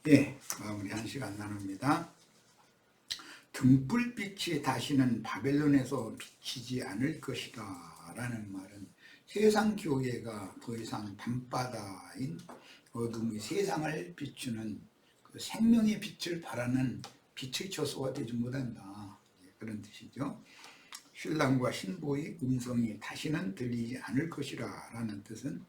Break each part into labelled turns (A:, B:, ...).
A: 예, 마무리 한 시간 나눕니다. 등불빛이 다시는 바벨론에서 비치지 않을 것이다 라는 말은 세상 교회가 더 이상 밤바다인 어둠의 세상을 비추는 그 생명의 빛을 바라는 빛의 처소가 되지 못한다, 그런 뜻이죠. 신랑과 신부의 음성이 다시는 들리지 않을 것이라 라는 뜻은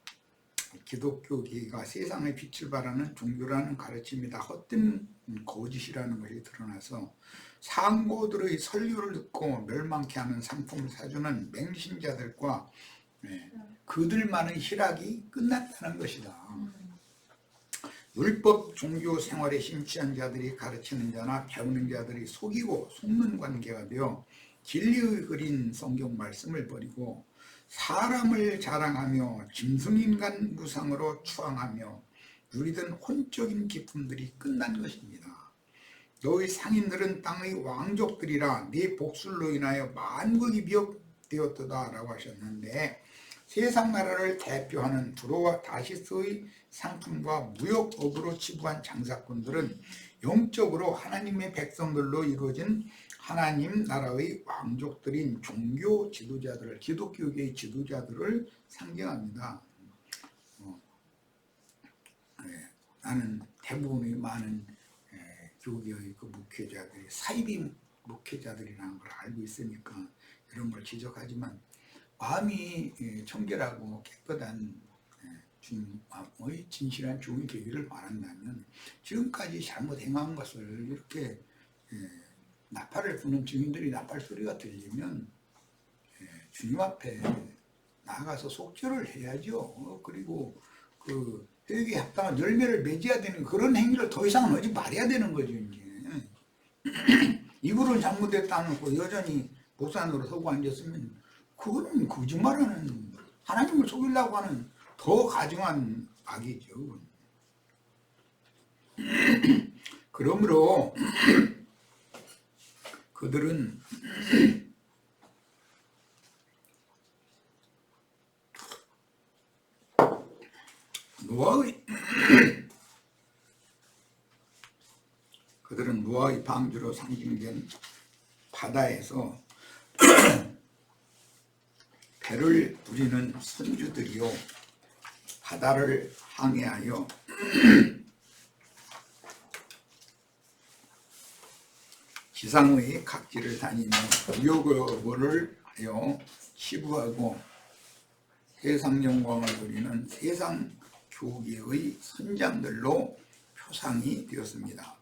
A: 기독교계가 세상의 빛을 바라는 종교라는 가르침이다 헛된 거짓이라는 것이 드러나서 상고들의 설교를 듣고 멸망케 하는 상품을 사주는 맹신자들과 그들만의 희락이 끝났다는 것이다. 율법 종교 생활에 심취한 자들이 가르치는 자나 배우는 자들이 속이고 속는 관계가 되어 진리의 그린 성경 말씀을 버리고 사람을 자랑하며 짐승인간 무상으로 추앙하며 누리던 혼적인 기쁨들이 끝난 것입니다. 너희 상인들은 땅의 왕족들이라 네 복술로 인하여 만국이 미혹되었도다 라고 하셨는데, 세상 나라를 대표하는 두로와 다시스의 상품과 무역업으로 치부한 장사꾼들은 영적으로 하나님의 백성들로 이루어진 하나님 나라의 왕족들인 종교 지도자들을, 기독교계의 지도자들을 상징합니다. 나는 대부분의 많은 교계의 그 목회자들이 사이비 목회자들이라는 걸 알고 있으니까 이런 걸 지적하지만, 마음이 청결하고 깨끗한 주님의 진실한 종이 되기를 바란다면 지금까지 잘못 행한 것을 이렇게 나팔을 부는 증인들이 나팔 소리가 들리면 주님 앞에 나아가서 속죄를 해야죠. 그리고 그 회개에 합당한 열매를 맺어야 되는 그런 행위를 더 이상은 하지 말아야 되는 거죠. 이제 이불은 잘못됐다 놓고 여전히 목산으로 서고 앉았으면 그거는 거짓말하는, 하나님을 속이려고 하는 더 가증한 악이죠. 그러므로 그들은 노아의 방주로 상징된 바다에서 배를 부리는 선주들이요, 바다를 항해하여 지상의 각지를 다니며 무역업을 하여 치부하고 세상 영광을 누리는 세상 교계의 선장들로 표상이 되었습니다.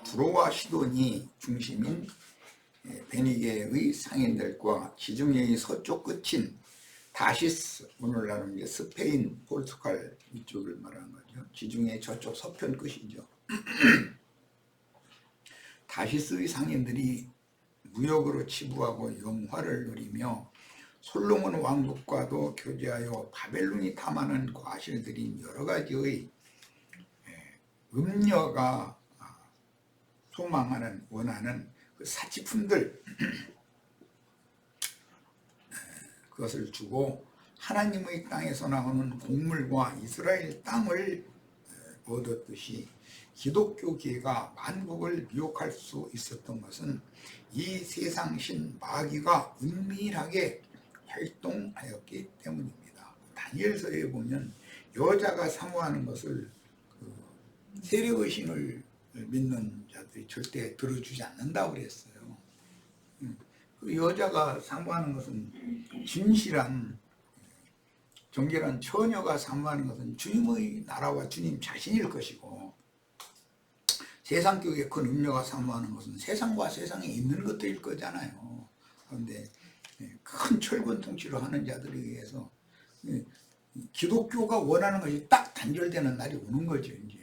A: 두로와 시돈이 중심인 베니게의 상인들과 지중해의 서쪽 끝인 다시스, 오늘날은 이제 스페인, 포르투갈 이쪽을 말하는 거죠. 지중해 저쪽 서편 끝이죠. 다시스의 상인들이 무역으로 치부하고 영화를 누리며 솔로몬 왕국과도 교제하여 바벨론이 탐하는 과실들인 여러 가지의 음녀가 소망하는, 원하는 그 사치품들, 그것을 주고 하나님의 땅에서 나오는 곡물과 이스라엘 땅을 얻었듯이 기독교계가 만국을 미혹할 수 있었던 것은 이 세상신 마귀가 은밀하게 활동하였기 때문입니다. 다니엘서에 보면 여자가 사모하는 것을 세력의 신을 믿는 자들이 절대 들어주지 않는다고 그랬어요. 그 여자가 사모하는 것은 진실한 정결한 처녀가 사모하는 것은 주님의 나라와 주님 자신일 것이고, 세상 교육의 큰 음료가 사모하는 것은 세상과 세상에 있는 것들일 거잖아요. 그런데 큰 철권 통치를 하는 자들에 의해서 기독교가 원하는 것이 딱 단절되는 날이 오는 거죠. 이제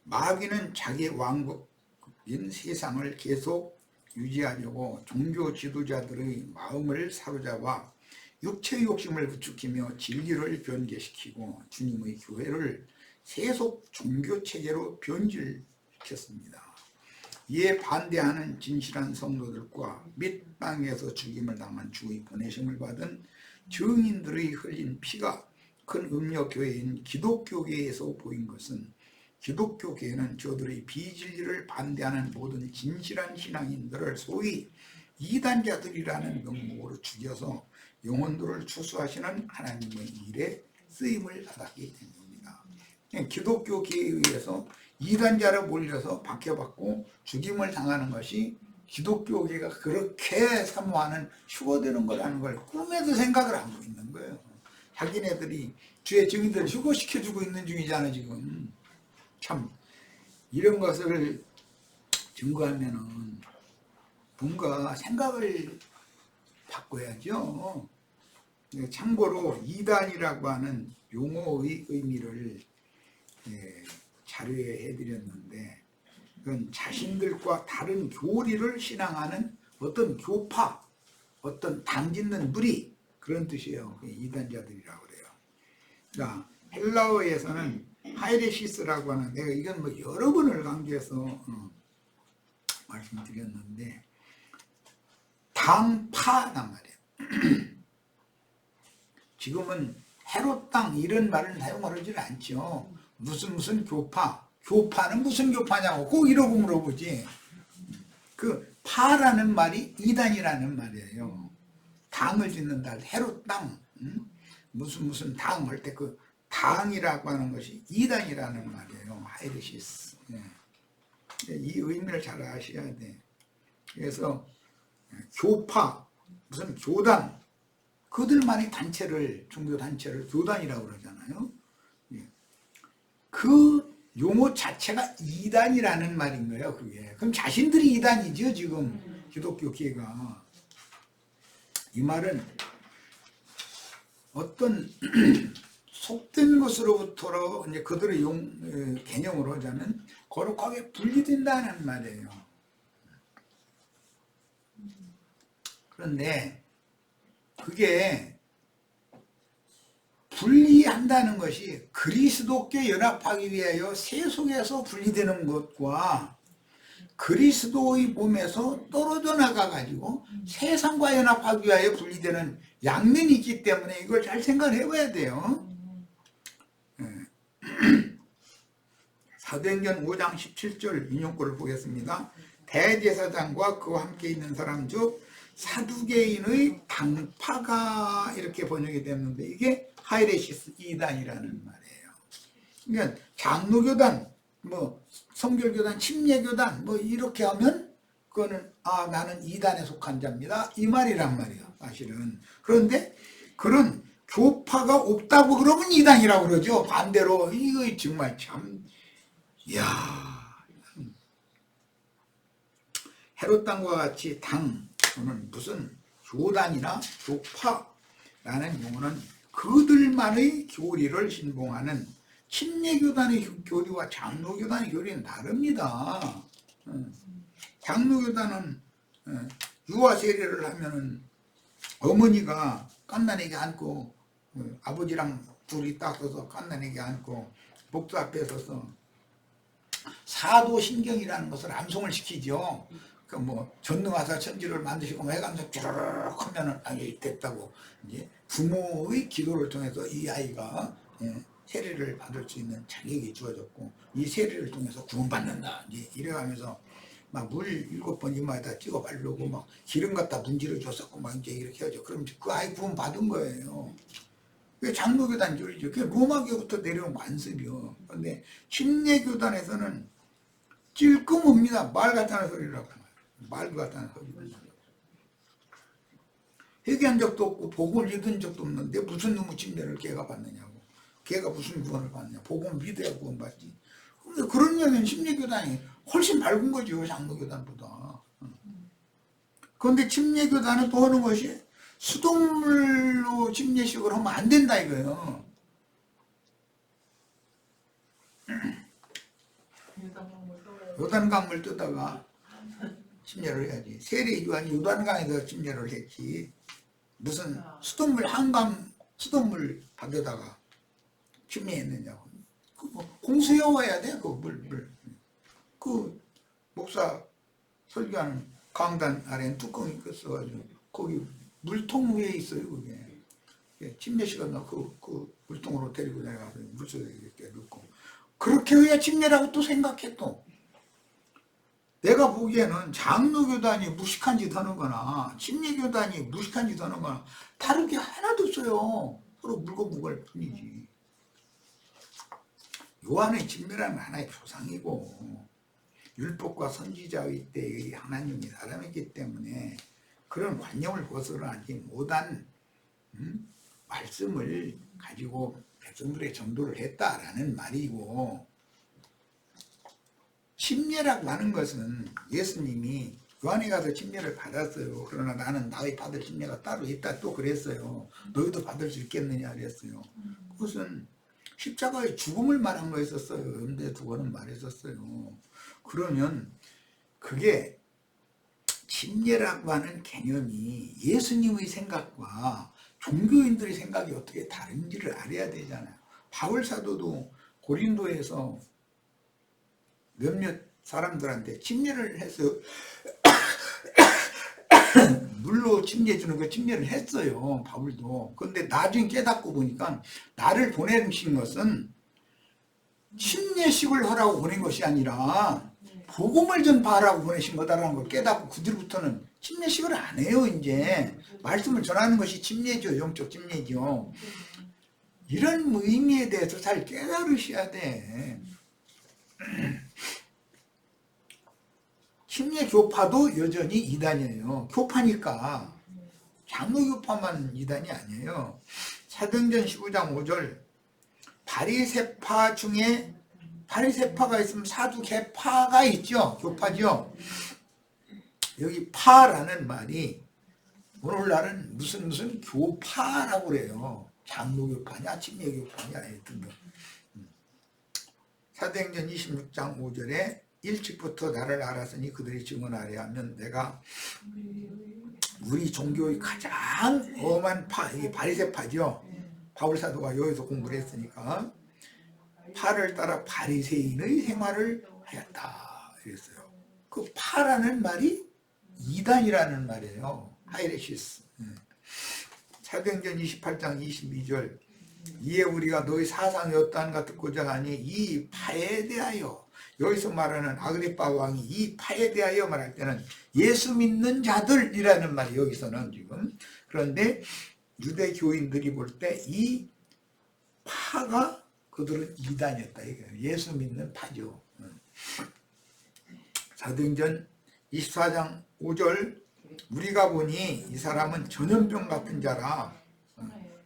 A: 마귀는 자기 왕국인 세상을 계속 유지하려고 종교 지도자들의 마음을 사로잡아 육체의 욕심을 부추기며 진리를 변개시키고 주님의 교회를 세속 종교체제로 변질시켰습니다. 이에 반대하는 진실한 성도들과 및 땅에서 죽임을 당한 주의 보내심을 받은 증인들의 흘린 피가 큰 음력교회인 기독교계에서 보인 것은 기독교계는 저들의 비진리를 반대하는 모든 진실한 신앙인들을 소위 이단자들이라는 명목으로 죽여서 영혼들을 추수하시는 하나님의 일에 쓰임을 받았기 때문입니다. 기독교계에 의해서 이단자로 몰려서 박해받고 죽임을 당하는 것이 기독교계가 그렇게 사모하는 휴거되는 거라는 걸 꿈에도 생각을 하고 있는 거예요. 자기네들이 주의 증인들을 휴거시켜주고 있는 중이잖아 지금. 참 이런 것을 증거하면은 뭔가 생각을 바꿔야죠. 참고로 이단이라고 하는 용어의 의미를 자료에 해드렸는데, 그건 자신들과 다른 교리를 신앙하는 어떤 교파, 어떤 당짓는 무리, 그런 뜻이에요. 이단자들이라고 그래요. 그러니까 헬라어에서는 하이레시스라고 하는, 내가 이건 뭐 여러 번을 강조해서 말씀드렸는데, 당파란 말이에요. 지금은 헤롯당 이런 말을 사용하지 않죠. 무슨 교파, 교파는 무슨 교파냐고 꼭 이러고 물어보지. 그 파라는 말이 이단이라는 말이에요. 당을 짓는다, 헤롯당, 무슨 당 할 때 그 당이라고 하는 것이 이단이라는 말이에요. 하이르시스. 이 의미를 잘 아셔야 돼. 그래서 교파, 무슨 교단, 그들만의 단체를, 종교 단체를 교단이라고 그러잖아요. 그 용어 자체가 이단이라는 말인 거예요. 그게. 그럼 자신들이 이단이죠 지금 기독교계가. 이 말은 어떤 속된 것으로부터 이제 그들의 개념으로 하자면 거룩하게 분리된다는 말이에요. 그런데 그게 분리한다는 것이 그리스도께 연합하기 위하여 세속에서 분리되는 것과 그리스도의 몸에서 떨어져 나가가지고 세상과 연합하기 위하여 분리되는 양면이 있기 때문에 이걸 잘 생각을 해봐야 돼요. 사도행전 5장 17절 인용구를 보겠습니다. 대제사장과 그와 함께 있는 사람 중 사두개인의 당파가 이렇게 번역이 됐는데, 이게 하이레시스 이단이라는 말이에요. 그러니까 장로교단, 뭐 성결교단, 침례교단 뭐 이렇게 하면 그거는 나는 이단에 속한 자입니다 이 말이란 말이에요 사실은. 그런데 그런 교파가 없다고 그러면 이단이라고 그러죠. 반대로. 이거 정말 참, 이야, 헤롯당과 같이 당 또는 무슨 교단이나 교파라는 용어는 그들만의 교리를 신봉하는 침례교단의 교리와 장로교단의 교리는 다릅니다. 장로교단은 유아 세례를 하면은 어머니가 깐난에게 안고, 아버지랑 둘이 딱 서서 깐난에게 안고 복도 앞에 서서 사도신경이라는 것을 암송을 시키죠. 그 뭐 전능하사 천지를 만드시고 해감석 쭈르륵 하면은 됐다고. 이제 부모의 기도를 통해서 이 아이가 세례를 받을 수 있는 자격이 주어졌고, 이 세례를 통해서 구원받는다. 이제 이래가면서 막 물 7번 이마에다 찍어 바르고 막 기름 갖다 문지를 줬었고 막 이제 이렇게 하죠. 그럼 그 아이 구원 받은 거예요. 그게 장로교단 교리죠. 그게 로마교부터 내려온 관습이요. 그런데 침례교단에서는 찔끔합니다. 말 같다는 소리라고. 말 같다는 소리를. 회개한 적도 없고 복음을 믿은 적도 없는데 무슨 놈의 침례를 걔가 받느냐고. 걔가 무슨 구원을 받느냐. 복음을 믿어야 구원받지. 근데 그런 이야기는 침례교단이 훨씬 밝은 거죠. 장로교단보다. 그런데 침례교단은 또 하는 것이 수돗물로 침례식을 하면 안 된다 이거예요. 요단강물 뜨다가 침례를 해야지. 세례 요한이 요단강에서 침례를 했지. 무슨 수돗물 한강 수돗물 받에다가 침례했느냐고. 그 뭐 공수해와야 돼. 그 물. 그 목사 설교하는 강단 아래에 뚜껑이 있어가지고 거기 물통 위에 있어요. 그게. 침례식은 그 물통으로 데리고 내려가서 물속에 이렇게 넣고 그렇게 해야 침례라고 또 생각해. 또 내가 보기에는 장로교단이 무식한 짓 하는 거나 침례교단이 무식한 짓 하는 거나 다른 게 하나도 없어요. 서로 물고 묵을 뿐이지. 요한의 침례라는 하나의 표상이고 율법과 선지자의 때의 하나님이 사람이기 때문에 그런 관념을 벗어나지 못한 말씀을 가지고 백성들의 전도를 했다라는 말이고, 침례라고 하는 것은 예수님이 요한에 가서 침례를 받았어요. 그러나 나는 나의 받을 침례가 따로 있다 또 그랬어요. 너희도 받을 수 있겠느냐 그랬어요. 그것은 십자가의 죽음을 말한 거였었어요. 염두에 두고는 말했었어요. 그러면 그게 침례라고 하는 개념이 예수님의 생각과 종교인들의 생각이 어떻게 다른지를 알아야 되잖아요. 바울 사도도 고린도에서 몇몇 사람들한테 침례를 해서 물로 침례 주는 그 침례를 했어요. 바울도. 그런데 나중에 깨닫고 보니까 나를 보내신 것은 침례식을 하라고 보낸 것이 아니라 복음을 전파하라고 보내신 거다라는 걸 깨닫고 그 뒤부터는 침례식을 안 해요. 이제 말씀을 전하는 것이 침례죠. 영적 침례죠. 이런 의미에 대해서 잘 깨달으셔야 돼. 침례 교파도 여전히 이단이에요. 교파니까. 장로교파만 이단이 아니에요. 사도행전 15장 5절 바리새파 중에 바리새파가 있으면 사두개파가 있죠. 교파죠. 여기 파라는 말이 오늘날은 무슨 교파라고 그래요. 장로교파냐 침례교파냐 하여튼 사도행전 26장 5절에 일찍부터 나를 알았으니 그들이 증언하려 하면 내가 우리 종교의 가장 엄한 파, 이게 바리새파죠. 바울 사도가 여기서 공부를 했으니까 파를 따라 바리새인의 생활을 하였다 이랬어요. 그 파라는 말이 이단이라는 말이에요. 하이레시스. 사도행전 28장 22절 이에 우리가 너희 사상이 어떠한가 듣고자 하니 이 파에 대하여, 여기서 말하는 아그리파 왕이 이 파에 대하여 말할 때는 예수 믿는 자들이라는 말이 여기서는 지금. 그런데 유대 교인들이 볼 때 이 파가 그들은 이단이었다 이거예요. 예수 믿는 파죠. 사도행전 24장 5절 우리가 보니 이 사람은 전염병 같은 자라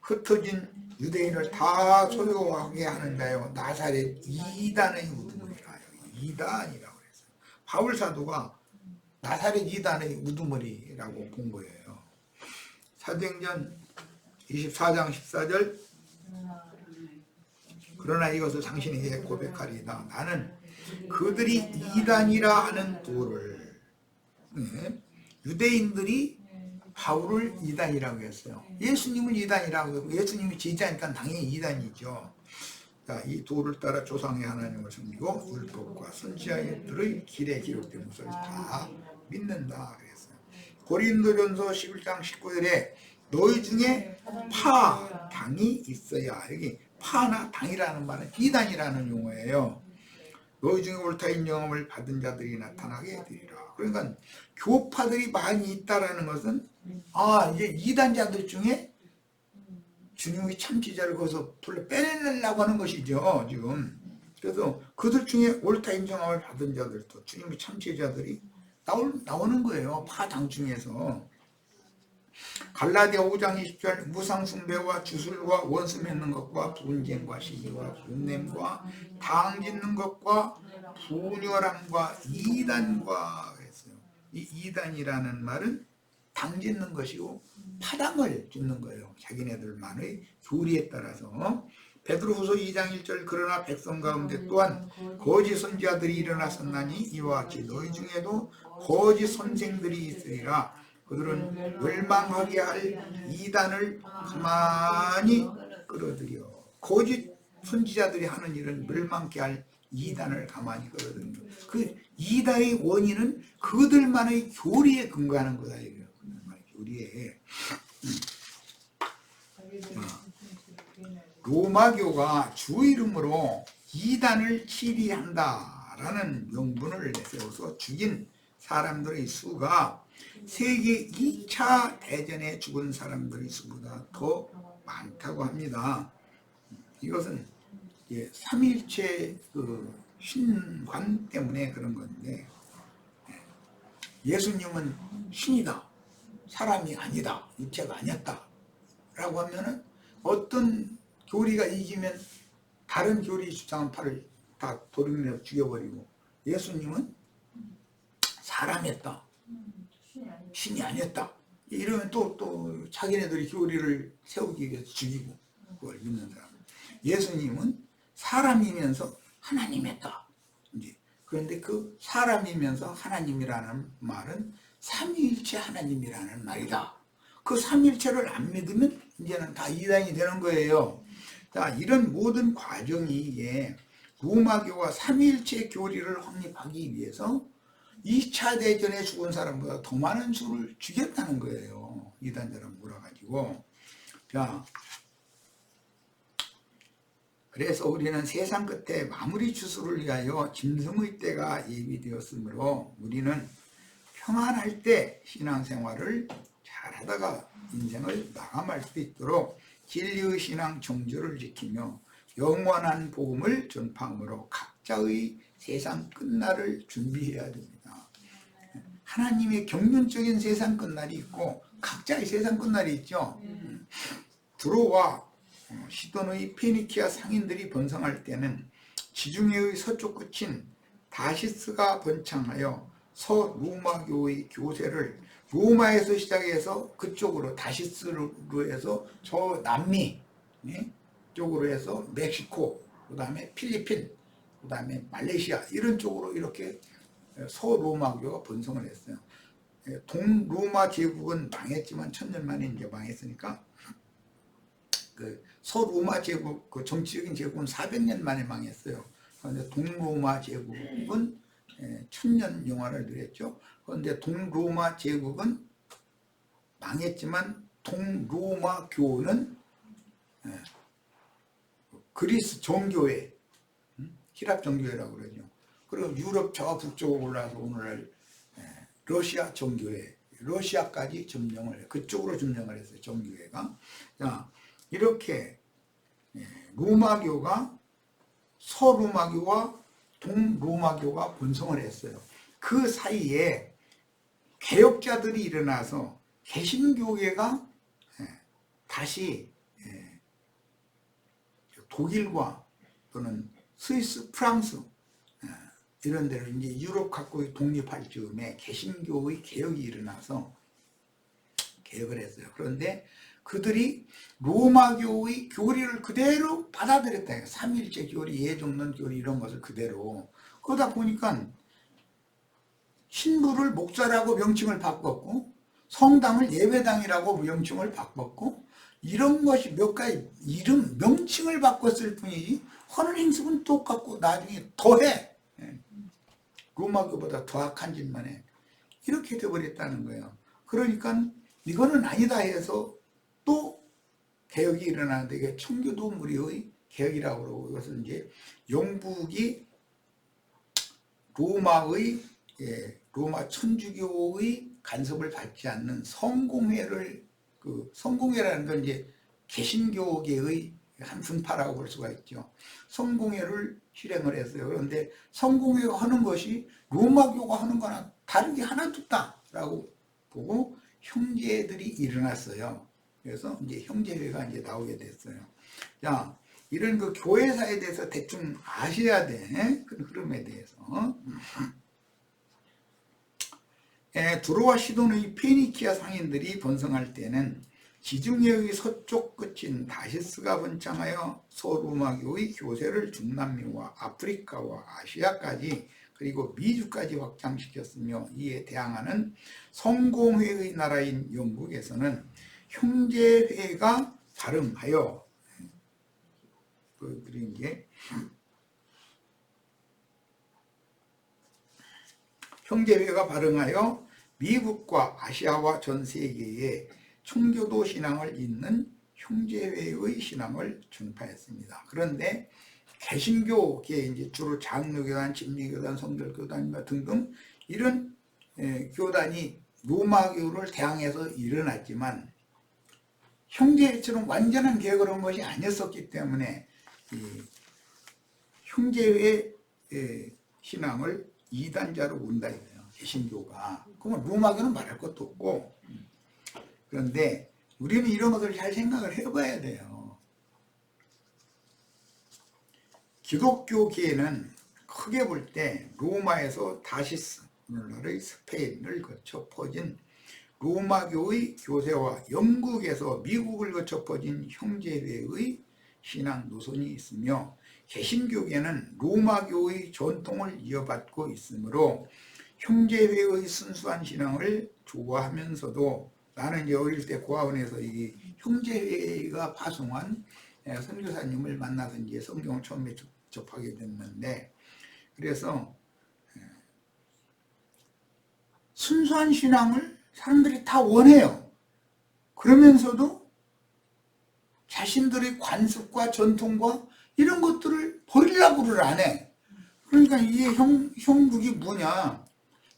A: 흩어진 유대인을 다 소유하게 하는 자요 나사렛 이단의 우두머리라. 이단이라고 그랬어요. 바울 사도가 나사렛 이단의 우두머리라고 본 거예요. 사도행전 24장 14절 그러나 이것을 당신에게 고백하리이다. 나는 그들이 이단이라 하는 도를, 유대인들이 바울을 이단이라고 했어요. 예수님을 이단이라고 했고 예수님이 제자니까 당연히 이단이죠. 자, 이 도를 따라 조상의 하나님을 섬기고 율법과 선지자들의 길에 기록된 것을 다 믿는다 그랬어요. 고린도전서 11장 19절에 너희 중에 파, 당이 있어야, 여기 파나 당이라는 말은 이단이라는 용어예요. 너희 중에 옳다 인정함을 받은 자들이 나타나게 되리라. 그러니까 교파들이 많이 있다라는 것은 이제 이단자들 중에 주님의 참지자를 거기서 빼내려고 하는 것이죠. 지금. 그래서 그들 중에 옳다 인정함을 받은 자들도 주님의 참지자들이 나오는 거예요. 파당 중에서. 갈라디아 5장 20절 무상 숭배와 주술과 원수 맺는 것과 분쟁과 시기와 분냄과 당 짓는 것과 분열함과 이단과 그랬어요. 이 이단이라는 말은 당 짓는 것이고 파당을 짓는 거예요. 자기네들만의 교리에 따라서. 베드로후서 2장 1절 그러나 백성 가운데 또한 거짓 선지자들이 일어났었나니 이와 같이 너희 중에도 거짓 선생들이 있으리라. 그들은 멸망하게 할 이단을 가만히 끌어들여. 거짓 선지자들이 하는 일은 멸망케 할 이단을 가만히 끌어들여. 그 이단의 원인은 그들만의 교리에 근거하는 거다. 그들만의 교리에. 로마교가 주 이름으로 이단을 치리한다라는 명분을 내세워서 죽인 사람들의 수가 세계 2차 대전에 죽은 사람들의 수보다 더 많다고 합니다. 이것은 삼위일체 그 신관 때문에 그런 건데, 예수님은 신이다, 사람이 아니다, 육체가 아니었다 라고 하면은 어떤 교리가 이기면 다른 교리 주장한 팔을 다 도둑내어 죽여버리고, 예수님은 사람이었다, 신이 아니었다 이러면 또 자기네들이 교리를 세우기 위해서 죽이고, 그걸 믿는 사람. 예수님은 사람이면서 하나님이었다. 이제 그런데 그 사람이면서 하나님이라는 말은 삼위일체 하나님이라는 말이다. 그 삼위일체를 안 믿으면 이제는 다 이단이 되는 거예요. 자, 이런 모든 과정이 이게 로마교가 삼위일체 교리를 확립하기 위해서 2차 대전에 죽은 사람보다 더 많은 수를 죽였다는 거예요. 이단자를 몰아가지고. 자, 그래서 우리는 세상 끝에 마무리 추수를 위하여 짐승의 때가 예비되었으므로 우리는 평안할 때 신앙생활을 잘하다가 인생을 마감할 수 있도록 진리의 신앙 정조를 지키며 영원한 복음을 전파함으로 각자의 세상 끝날을 준비해야 됩니다. 하나님의 경륜적인 세상 끝날이 있고 각자의 세상 끝날이 있죠. 두로와 시돈의 페니키아 상인들이 번성할 때는 지중해의 서쪽 끝인 다시스가 번창하여 서로마교의 교세를 로마에서 시작해서 그쪽으로 다시스로 해서 저 남미 쪽으로 해서 멕시코, 그 다음에 필리핀, 그 다음에 말레이시아 이런 쪽으로 이렇게 서로마교가 번성을 했어요. 동로마 제국은 망했지만 천년 만에 이제 망했으니까 그 서로마 제국, 그 정치적인 제국은 400년 만에 망했어요. 그런데 동로마 제국은 1000년 영화를 누렸죠. 그런데 동로마 제국은 망했지만 동로마 교는 그리스 정교회, 히랍 정교회라고 그러죠. 그리고 유럽 저 북쪽으로 올라와서 오늘날 러시아 정교회, 러시아까지 점령을 그쪽으로 점령을 했어요. 정교회가. 자, 이렇게 로마교가 서로마교와 동로마교가 번성을 했어요. 그 사이에 개혁자들이 일어나서 개신교회가 다시 독일과 또는 스위스, 프랑스 이런 데를 이제 유럽 갖고 독립할 즈음에 개신교의 개혁이 일어나서 개혁을 했어요. 그런데 그들이 로마교의 교리를 그대로 받아들였다. 삼일체 교리, 예정론 교리 이런 것을 그대로. 그러다 보니까 신부를 목사라고 명칭을 바꿨고 성당을 예배당이라고 명칭을 바꿨고 이런 것이 몇 가지 이름, 명칭을 바꿨을 뿐이지 하는 행습은 똑같고 나중에 더해. 로마교보다 더 악한 짓만 해. 이렇게 돼버렸다는 거예요. 그러니까 이거는 아니다 해서 또 개혁이 일어나는데 이게 청교도 무리의 개혁이라고 그러고 이것은 이제 영국이 로마의 로마 천주교의 간섭을 받지 않는 성공회를 성공회라는 건 이제 개신교계의 한 분파라고 볼 수가 있죠. 성공회를 실행을 했어요. 그런데 성공회가 하는 것이 로마교가 하는 거나 다른 게 하나도 없다라고 보고 형제들이 일어났어요. 그래서 이제 형제회가 이제 나오게 됐어요. 자, 이런 그 교회사에 대해서 대충 아셔야 돼. 그 흐름에 대해서. 두로와 시돈의 페니키아 상인들이 번성할 때는 지중해의 서쪽 끝인 다시스가 번창하여 서로마교의 교세를 중남미와 아프리카와 아시아까지 그리고 미주까지 확장시켰으며 이에 대항하는 성공회의 나라인 영국에서는 형제회가 발흥하여 그린 게 형제회가 발흥하여 미국과 아시아와 전 세계에 청교도 신앙을 잇는 형제회의 신앙을 전파했습니다. 그런데 개신교계 이제 주로 장로교단, 진리교단, 성결교단 등등 이런 교단이 로마교를 대항해서 일어났지만 형제회처럼 완전한 개혁을 한 것이 아니었었기 때문에 이 형제회 신앙을 이단자로 본다 이거예요. 개신교가. 그러면 로마교는 말할 것도 없고. 그런데 우리는 이런 것을 잘 생각을 해봐야 돼요. 기독교계는 크게 볼 때 로마에서 다시스, 오늘날의 스페인을 거쳐 퍼진 로마교의 교세와 영국에서 미국을 거쳐 퍼진 형제회의 신앙 노선이 있으며 개신교계는 로마교의 전통을 이어받고 있으므로 형제회의 순수한 신앙을 좋아하면서도 나는 이제 어릴 때 고아원에서 이 형제회가 파송한 선교사님을 만나서 이제 성경을 처음에 접하게 됐는데 그래서 순수한 신앙을 사람들이 다 원해요. 그러면서도 자신들의 관습과 전통과 이런 것들을 버리려고를 안 해. 그러니까 이게 형국이 뭐냐.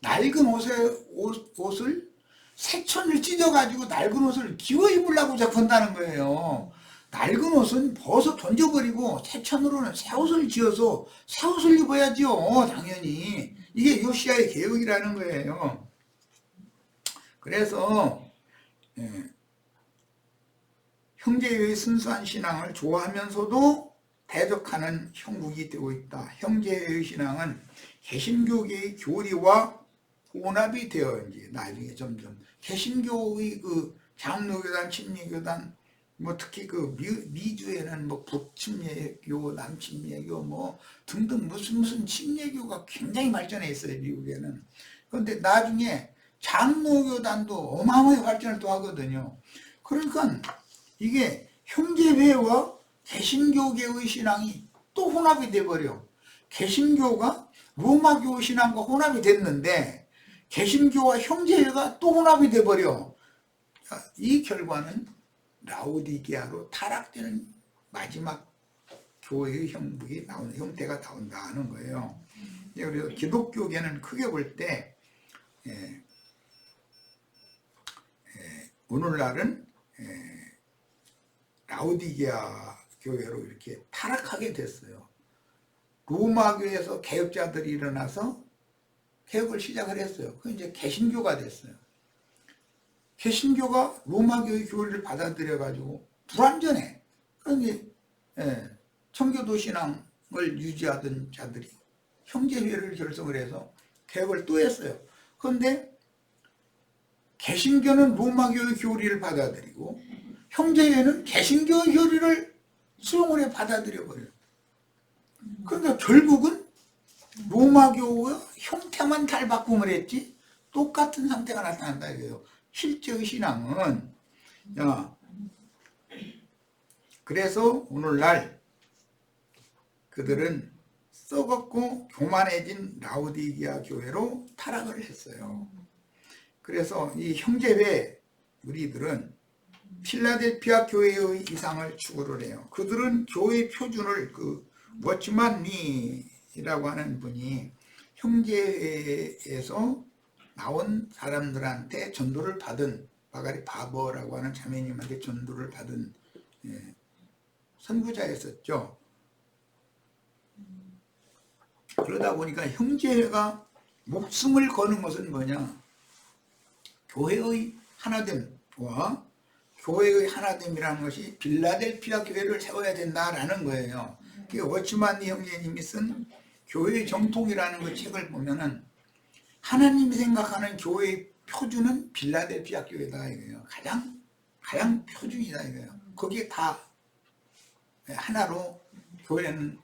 A: 낡은 옷을 새천을 찢어가지고 낡은 옷을 기워 입으려고 자꾸 한다는 거예요. 낡은 옷은 벗어 던져버리고 새천으로는 새 옷을 지어서 새 옷을 입어야죠. 당연히. 이게 요시야의 개혁이라는 거예요. 그래서 형제의 순수한 신앙을 좋아하면서도 대적하는 형국이 되고 있다. 형제의 신앙은 개신교계의 교리와 혼합이 되어 이제 나중에 점점 개신교의 그 장로교단, 침례교단, 뭐 특히 그 미주에는 뭐 북침례교, 남침례교 뭐 등등 무슨 침례교가 굉장히 발전해 있어요. 미국에는. 그런데 나중에 장로교단도 어마어마하게 발전을 또 하거든요. 그러니까 이게 형제회와 개신교계의 신앙이 또 혼합이 돼버려. 개신교가 로마교 신앙과 혼합이 됐는데 개신교와 형제회가 또 혼합이 돼버려. 이 결과는 라오디게아로 타락되는 마지막 교회의 형국이 나오는 형태가 나온다는 거예요. 그래서 기독교계는 크게 볼 때 오늘날은 라오디게아 교회로 이렇게 타락하게 됐어요. 로마교에서 개혁자들이 일어나서 개혁을 시작을 했어요. 그게 이제 개신교가 됐어요. 개신교가 로마교의 교리를 받아들여가지고 불완전해. 그런데 청교도 신앙을 유지하던 자들이 형제회를 결성을 해서 개혁을 또 했어요. 그런데 개신교는 로마교의 교리를 받아들이고 형제회는 개신교의 교리를 수용을 해 받아들여 버려요. 그러니까 결국은 로마교의 형태만 탈바꿈을 했지 똑같은 상태가 나타난다 이거예요. 실제의 신앙은. 그래서 오늘날 그들은 썩었고 교만해진 라오디게아 교회로 타락을 했어요. 그래서 이 형제회 우리들은 필라델피아 교회의 이상을 추구를 해요. 그들은 교회 표준을 그 워치만 리라고 하는 분이 형제회에서 나온 사람들한테 전도를 받은 바가리 바버라고 하는 자매님한테 전도를 받은 선구자였었죠. 그러다 보니까 형제회가 목숨을 거는 것은 뭐냐? 교회의 하나됨과 교회의 하나됨이라는 것이 필라델피아 교회를 세워야 된다라는 거예요. 그 워치만 형제님이 쓴 교회의 정통이라는 그 책을 보면은 하나님이 생각하는 교회의 표준은 필라델피아 교회다 이거예요. 가장 표준이다 이거예요. 거기에 다 하나로 교회는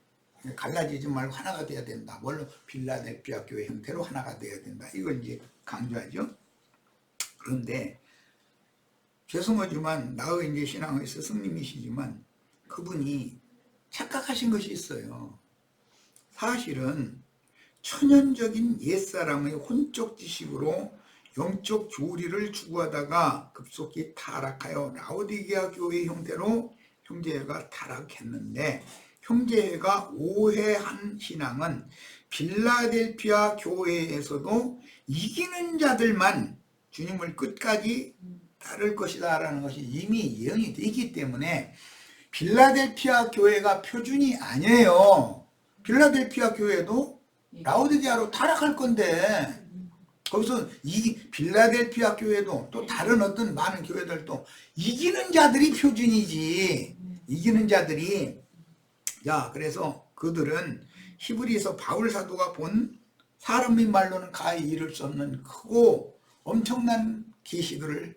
A: 갈라지지 말고 하나가 돼야 된다. 물론 필라델피아 교회 형태로 하나가 돼야 된다. 이걸 이제 강조하죠. 그런데 죄송하지만 나의 이제 신앙의 스승님이시지만 그분이 착각하신 것이 있어요. 사실은 천연적인 옛사람의 혼적 지식으로 영적 교리를 추구하다가 급속히 타락하여 라오디게아 교회 형태로 형제회가 타락했는데, 형제회가 오해한 신앙은 빌라델피아 교회에서도 이기는 자들만 주님을 끝까지 따를 것이다 라는 것이 이미 예언이 되기 때문에 빌라델피아 교회가 표준이 아니에요. 빌라델피아 교회도 라오디게아로 타락할 건데, 거기서 빌라델피아 교회도 또 다른 어떤 많은 교회들도 이기는 자들이 표준이지. 이기는 자들이. 자, 그래서 그들은 히브리서 바울 사도가 본 사람의 말로는 가히 이룰 수 없는 크고 엄청난 계시들을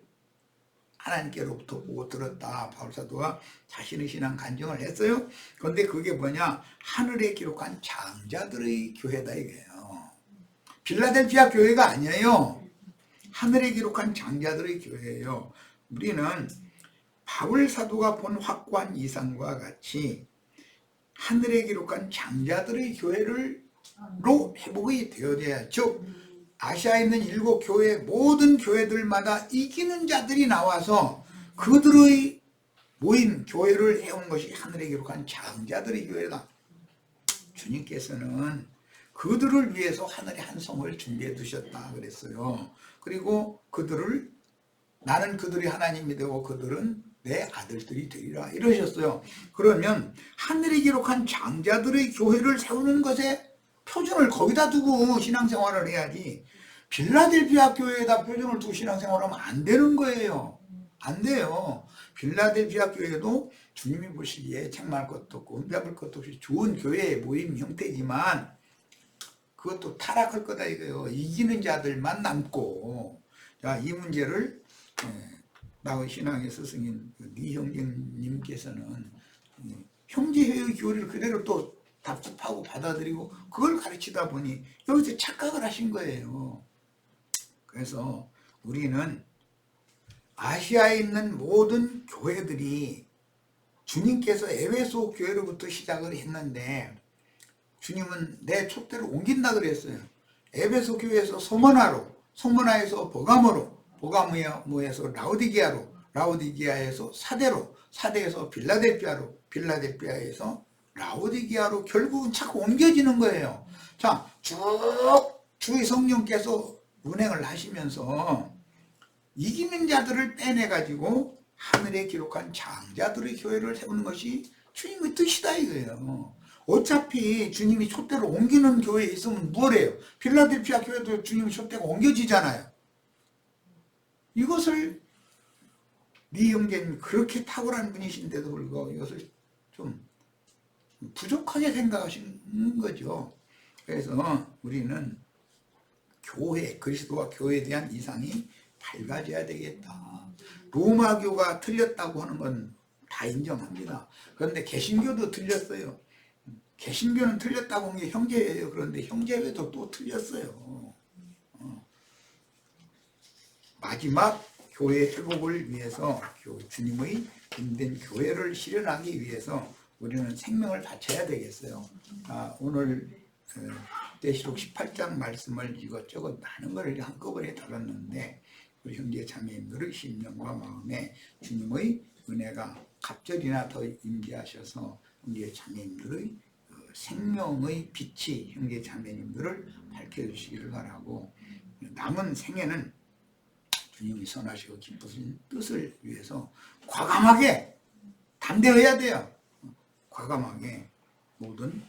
A: 하나님께로부터 보고 들었다. 바울 사도가 자신의 신앙 간증을 했어요. 그런데 그게 뭐냐? 하늘에 기록한 장자들의 교회다 이거예요. 빌라델피아 교회가 아니에요. 하늘에 기록한 장자들의 교회예요. 우리는 바울 사도가 본 확고한 이상과 같이 하늘에 기록한 장자들의 교회로 회복이 되어야, 즉 아시아에 있는 7교회 모든 교회들마다 이기는 자들이 나와서 그들의 모임 교회를 해온 것이 하늘에 기록한 장자들의 교회다. 주님께서는 그들을 위해서 하늘에 한 성을 준비해 두셨다 그랬어요. 그리고 그들을, 나는 그들이 하나님이 되고 그들은 내 아들들이 되리라 이러셨어요. 그러면 하늘에 기록한 장자들의 교회를 세우는 것에 표준을 거기다 두고 신앙생활을 해야지, 빌라델피아 교회에다 표준을 두고 신앙생활을 하면 안 되는 거예요. 안 돼요. 빌라델피아 교회도 주님이 보시기에 책망할 것도 없고 흠잡을 것도 없이 좋은 교회의 모임 형태지만 그것도 타락할 거다 이거예요. 이기는 자들만 남고. 자, 이 문제를 나의 신앙의 스승인 니 형제님께서는 형제회의 교리를 그대로 또 답습하고 받아들이고 그걸 가르치다 보니 여기서 착각을 하신 거예요. 그래서 우리는 아시아에 있는 모든 교회들이 주님께서 에베소 교회로부터 시작을 했는데 주님은 내 촛대를 옮긴다 그랬어요. 에베소 교회에서 소문화로, 소문화에서 버가모로, 버가모에서 라오디게아로, 라오디게아에서 사대로, 사대에서 빌라델피아로, 빌라델피아에서 라오디게아로 결국은 자꾸 옮겨지는 거예요. 자, 쭉 주의 성령께서 운행을 하시면서 이기는 자들을 빼내가지고 하늘에 기록한 장자들의 교회를 세우는 것이 주님의 뜻이다 이거예요. 어차피 주님이 촛대를 옮기는 교회에 있으면 뭐래요? 빌라델피아 교회도 주님이 촛대가 옮겨지잖아요. 이것을 네 형제님 그렇게 탁월한 분이신데도 불구하고 이것을 좀 부족하게 생각하시는 거죠. 그래서 우리는 교회, 그리스도와 교회에 대한 이상이 밝아져야 되겠다. 로마교가 틀렸다고 하는 건 다 인정합니다. 그런데 개신교도 틀렸어요. 개신교는 틀렸다고 하는 게 형제예요. 그런데 형제회도 또 틀렸어요. 마지막 교회 회복을 위해서 주님의 힘든 교회를 실현하기 위해서 우리는 생명을 바쳐야 되겠어요. 오늘 계시록 18장 말씀을 이것저것 많은 걸 한꺼번에 다뤘는데 우리 형제 자매님들의 심령과 마음에 주님의 은혜가 갑절이나 더 임재하셔서 형제 자매님들의 생명의 빛이 형제 자매님들을 밝혀주시기를 바라고, 남은 생애는 주님이 선하시고 기쁘신 뜻을 위해서 과감하게 담대해야 돼요. 과감하게 모든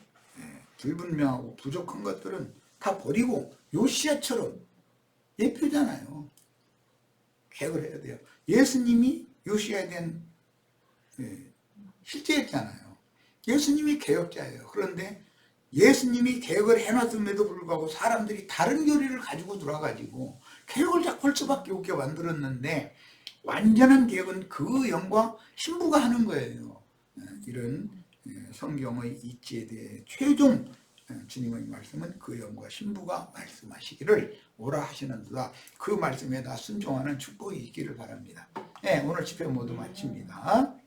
A: 불분명하고 부족한 것들은 다 버리고 요시야처럼 예표잖아요. 개혁을 해야 돼요. 예수님이 요시야에 대한 실제였잖아요. 예수님이 개혁자예요. 그런데 예수님이 개혁을 해놨음에도 불구하고 사람들이 다른 교리를 가지고 들어와가지고 개혁을 자꾸 할 수밖에 없게 만들었는데, 완전한 개혁은 그 영과 신부가 하는 거예요. 이런 성경의 이치에 대해 최종 주님의 말씀은 그 영과 신부가 말씀하시기를 오라 하시는도다. 그 말씀에 다 순종하는 축복이 있기를 바랍니다. 오늘 집회 모두 마칩니다.